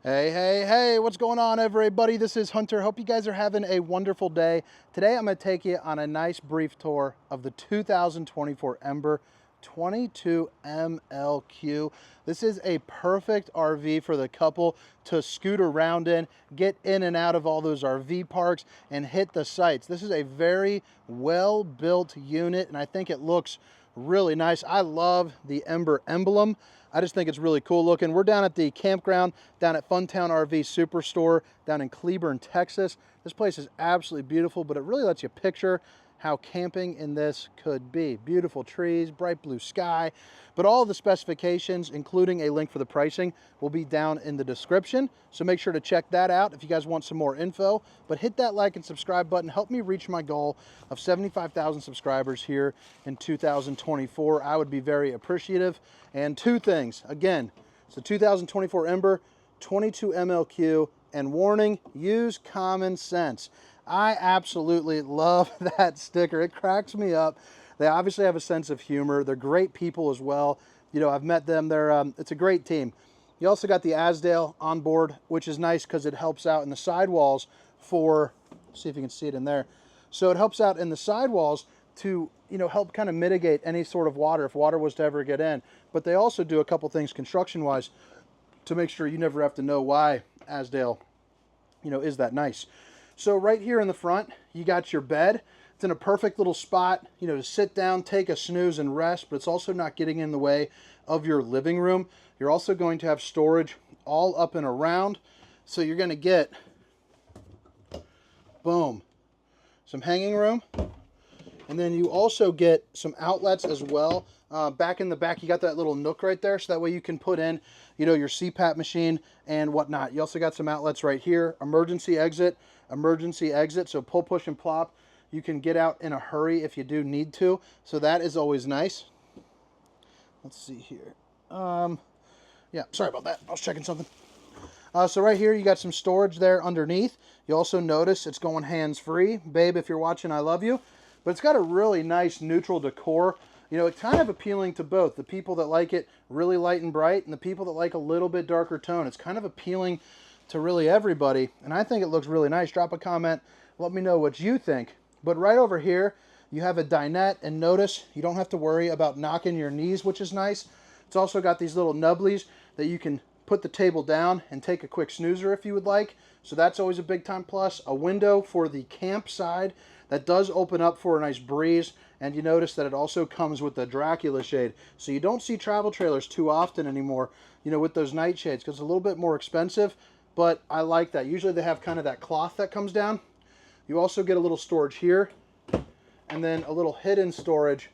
Hey, hey, hey, what's going on, everybody? This is Hunter. Hope you guys are having a wonderful day. Today, I'm going to take you on a nice brief tour of the 2024 Ember 22MLQ. This is a perfect RV for the couple to scoot around in, get in and out of all those RV parks, and hit the sites. This is a very well-built unit, and I think it looks really nice. I love the Ember emblem. I just think it's really cool looking. We're down at the campground down at Funtown RV Superstore down in Cleburne, Texas. This place is absolutely beautiful, but it really lets you picture how camping in this could be. Beautiful trees, bright blue sky, but all of the specifications, including a link for the pricing, will be down in the description. So make sure to check that out if you guys want some more info. But hit that like and subscribe button. Help me reach my goal of 75,000 subscribers here in 2024. I would be very appreciative. And two things. Again, it's the 2024 Ember 22MLQ. And warning, use common sense. I absolutely love that sticker. It cracks me up. They obviously have a sense of humor. They're great people as well. You know, I've met them. It's a great team. You also got the Asdale on board, which is nice because it helps out in the sidewalls for, see if you can see it in there. So it helps out in the sidewalls to, you know, help kind of mitigate any sort of water if water was to ever get in. But they also do a couple things construction-wise to make sure you never have to know why Asdale, you know, is that nice. So right here in the front, you got your bed. It's in a perfect little spot, you know, to sit down, take a snooze and rest, but it's also not getting in the way of your living room. You're also going to have storage all up and around. So you're going to get, boom, some hanging room. And then you also get some outlets as well. Back in the back, you got that little nook right there, so that way you can put in, you know, your CPAP machine and whatnot. You also got some outlets right here. Emergency exit, so pull, push, and plop. You can get out in a hurry if you do need to, so that is always nice. Let's see here. Yeah, sorry about that. I was checking something. So right here, you got some storage there underneath. You also notice it's going hands-free. Babe, if you're watching, I love you. But it's got a really nice neutral decor. You know, it's kind of appealing to both. The people that like it really light and bright and the people that like a little bit darker tone. It's kind of appealing to really everybody. And I think it looks really nice. Drop a comment. Let me know what you think. But right over here, you have a dinette. And notice you don't have to worry about knocking your knees, which is nice. It's also got these little nubblies that you can put the table down and take a quick snoozer if you would like. So that's always a big time plus. A window for the camp side that does open up for a nice breeze. And you notice that it also comes with the Dracula shade. So you don't see travel trailers too often anymore, you know, with those nightshades, because it's a little bit more expensive. But I like that. Usually they have kind of that cloth that comes down. You also get a little storage here. And then a little hidden storage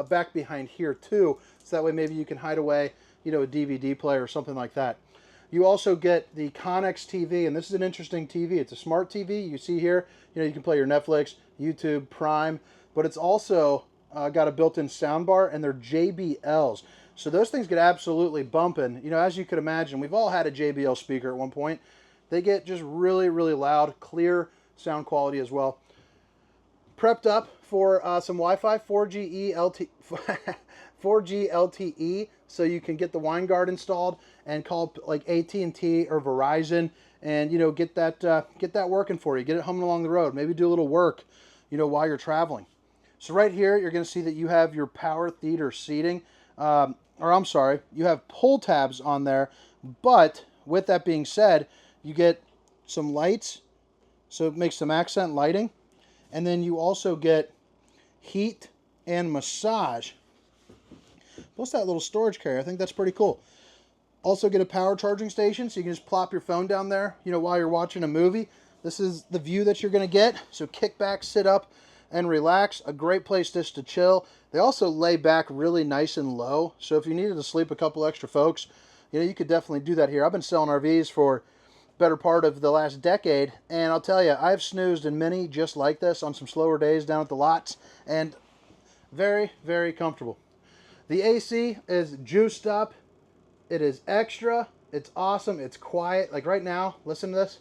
back behind here too. So that way maybe you can hide away, you know, a DVD player or something like that. You also get the Connex TV, and this is an interesting TV. It's a smart TV. You see here, you know, you can play your Netflix, YouTube, Prime, but it's also got a built-in soundbar, and they're JBLs. So those things get absolutely bumping. You know, as you could imagine, we've all had a JBL speaker at one point. They get just really, really loud, clear sound quality as well. Prepped up for some Wi-Fi, 4G LTE, so you can get the WineGuard installed and call like AT&T or Verizon, and you know, get that working for you. Get it humming along the road. Maybe do a little work, you know, while you're traveling. So right here, you're going to see that you have your power theater seating, or I'm sorry, you have pull tabs on there. But with that being said, you get some lights, so it makes some accent lighting. And then you also get heat and massage. Plus that little storage carrier. I think that's pretty cool. Also get a power charging station, so you can just plop your phone down there, you know, while you're watching a movie. This is the view that you're going to get. So kick back, sit up, and relax. A great place just to chill. They also lay back really nice and low. So if you needed to sleep a couple extra folks, you know, you could definitely do that here. I've been selling RVs for better part of the last decade, and I'll tell you, I've snoozed in many just like this on some slower days down at the lots, and very, very comfortable. The AC is juiced up. It is extra. It's awesome. It's quiet. Like right now, listen to this.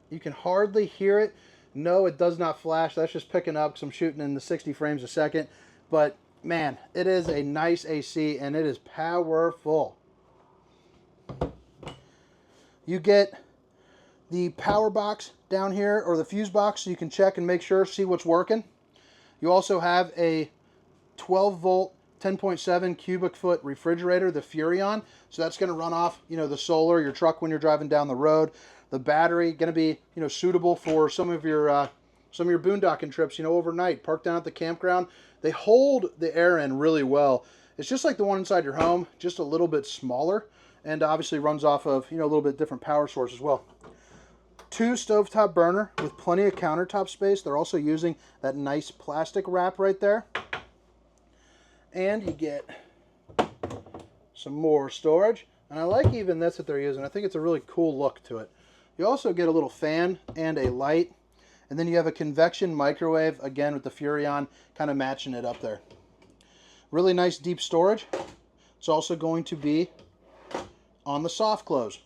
You can hardly hear it. No, it does not flash. That's just picking up because I'm shooting in the 60 frames a second. But man, it is a nice AC, and it is powerful. You get the power box down here, or the fuse box, so you can check and make sure, see what's working. You also have a 12 volt 10.7 cubic foot refrigerator, the Furrion. So that's going to run off, the solar, your truck when you're driving down the road. The battery going to be, suitable for some of your boondocking trips, overnight. Park down at the campground. They hold the air in really well. It's just like the one inside your home, just a little bit smaller, and obviously runs off of, a little bit different power source as well. 2 stovetop burner with plenty of countertop space. They're also using that nice plastic wrap right there. And you get some more storage. And I like even this that they're using. I think it's a really cool look to it. You also get a little fan and a light. And then you have a convection microwave, again with the Furrion, kind of matching it up there. Really nice deep storage. It's also going to be on the soft close.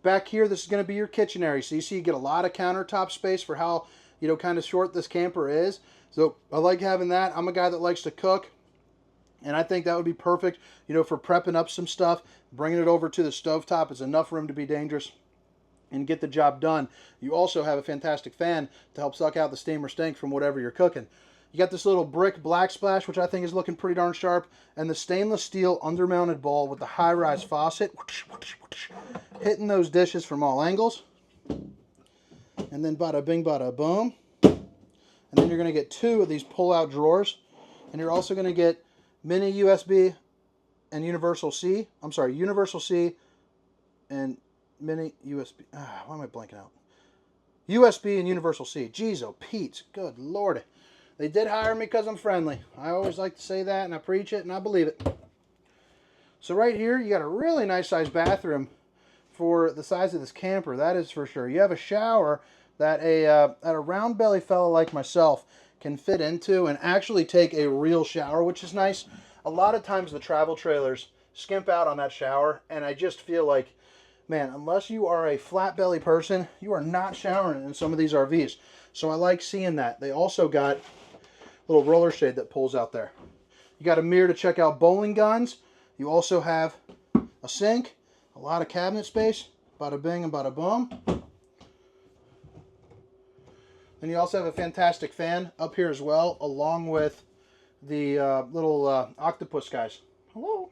Back here, this is going to be your kitchen area. So you see you get a lot of countertop space for how, kind of short this camper is. So I like having that. I'm a guy that likes to cook. And I think that would be perfect, for prepping up some stuff. Bringing it over to the stovetop is enough room to be dangerous and get the job done. You also have a fantastic fan to help suck out the steam or stink from whatever you're cooking. You got this little brick black splash, which I think is looking pretty darn sharp, and the stainless steel undermounted bowl with the high-rise faucet, hitting those dishes from all angles. And then bada bing, bada boom. And then you're going to get 2 of these pull-out drawers, and you're also going to get mini USB and universal C. I'm sorry, universal C and mini USB. Why am I blanking out? USB and universal C. Jeez, oh Pete, good Lord. They did hire me because I'm friendly. I always like to say that, and I preach it, and I believe it. So right here, you got a really nice sized bathroom for the size of this camper. That is for sure. You have a shower that a round belly fella like myself can fit into and actually take a real shower, which is nice. A lot of times the travel trailers skimp out on that shower, and I just feel like, man, unless you are a flat belly person, you are not showering in some of these RVs. So I like seeing that. They also got a little roller shade that pulls out there. You got a mirror to check out bowling guns. You also have a sink, a lot of cabinet space, bada bing and bada boom. And you also have a fantastic fan up here as well, along with the little octopus guys. Hello.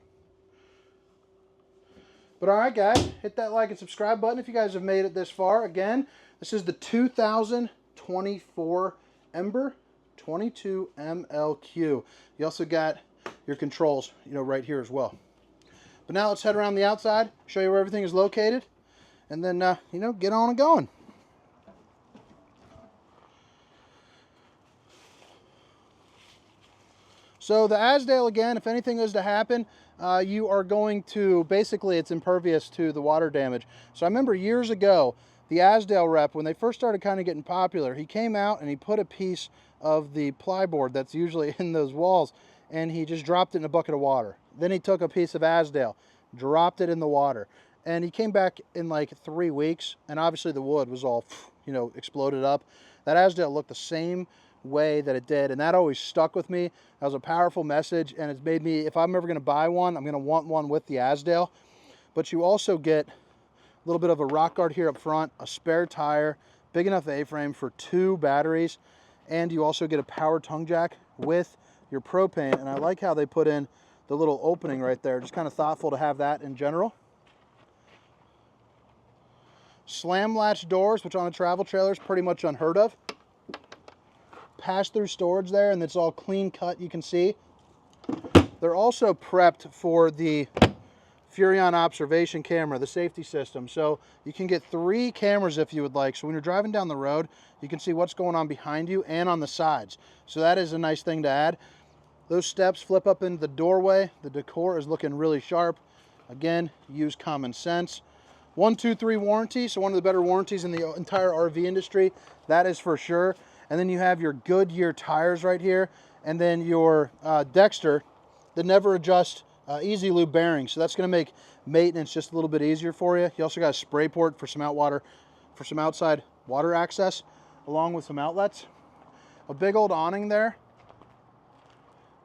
But alright guys, hit that like and subscribe button if you guys have made it this far. Again, this is the 2024 Ember 22MLQ. You also got your controls, right here as well. But now let's head around the outside, show you where everything is located, and then, get on and going. So the Asdale, again, if anything is to happen, you are going to, basically it's impervious to the water damage. So I remember years ago, the Asdale rep, when they first started kind of getting popular, he came out and he put a piece of the plyboard that's usually in those walls, and he just dropped it in a bucket of water. Then he took a piece of Asdale, dropped it in the water, and he came back in like 3 weeks, and obviously the wood was all, exploded up. That Asdale looked the same way that it did, and that always stuck with me. That was a powerful message, and it's made me, if I'm ever going to buy one, I'm going to want one with the Asdale. But you also get a little bit of a rock guard here up front, a spare tire, big enough A-frame for 2 batteries, and you also get a power tongue jack with your propane. And I like how they put in the little opening right there. Just kind of thoughtful to have that in general. Slam latch doors, which on a travel trailer is pretty much unheard of. Pass-through storage there, and it's all clean cut, you can see. They're also prepped for the Furrion observation camera, the safety system. So you can get 3 cameras if you would like. So when you're driving down the road, you can see what's going on behind you and on the sides. So that is a nice thing to add. Those steps flip up into the doorway. The decor is looking really sharp. Again, use common sense. 1, 2, 3 warranty, so one of the better warranties in the entire RV industry. That is for sure. And then you have your Goodyear tires right here, and then your Dexter, the never adjust easy lube bearing. So that's going to make maintenance just a little bit easier for you. You also got a spray port for some outside water access, along with some outlets. A big old awning there.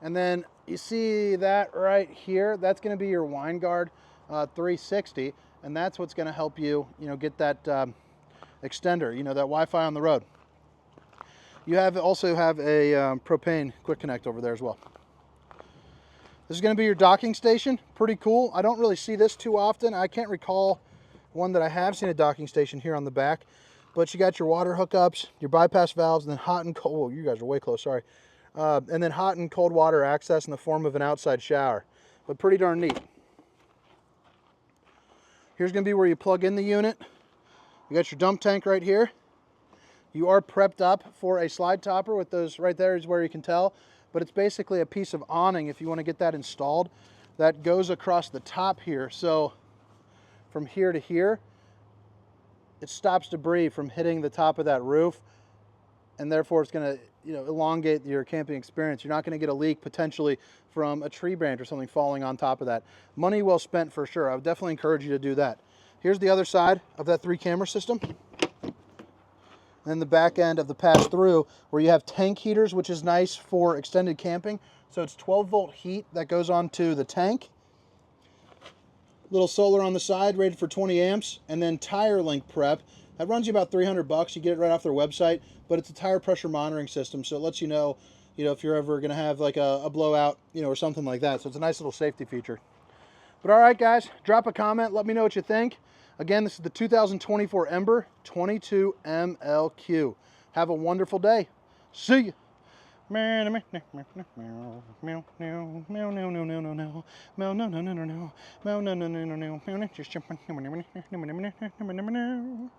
And then you see that right here, that's going to be your wine guard. 360, and that's what's going to help you, get that extender, that Wi-Fi on the road. You also have a propane quick connect over there as well. This is going to be your docking station. Pretty cool. I don't really see this too often. I can't recall one that I have seen a docking station here on the back. But you got your water hookups, your bypass valves, and then hot and cold. Whoa, you guys are way close, sorry. And then hot and cold water access in the form of an outside shower. But pretty darn neat. Here's going to be where you plug in the unit. You got your dump tank right here. You are prepped up for a slide topper with those right there is where you can tell. But it's basically a piece of awning if you want to get that installed. That goes across the top here. So from here to here, it stops debris from hitting the top of that roof, and therefore it's going to elongate your camping experience. You're not going to get a leak potentially from a tree branch or something falling on top of that. Money well spent for sure. I would definitely encourage you to do that. Here's the other side of that 3-camera system. And the back end of the pass-through where you have tank heaters, which is nice for extended camping. So it's 12-volt heat that goes onto the tank. Little solar on the side rated for 20 amps, and then tire link prep. That runs you about $300. You get it right off their website, but it's a tire pressure monitoring system, so it lets you know, if you're ever going to have like a blowout, or something like that. So it's a nice little safety feature. But all right, guys, drop a comment. Let me know what you think. Again, this is the 2024 Ember 22MLQ. Have a wonderful day. See you.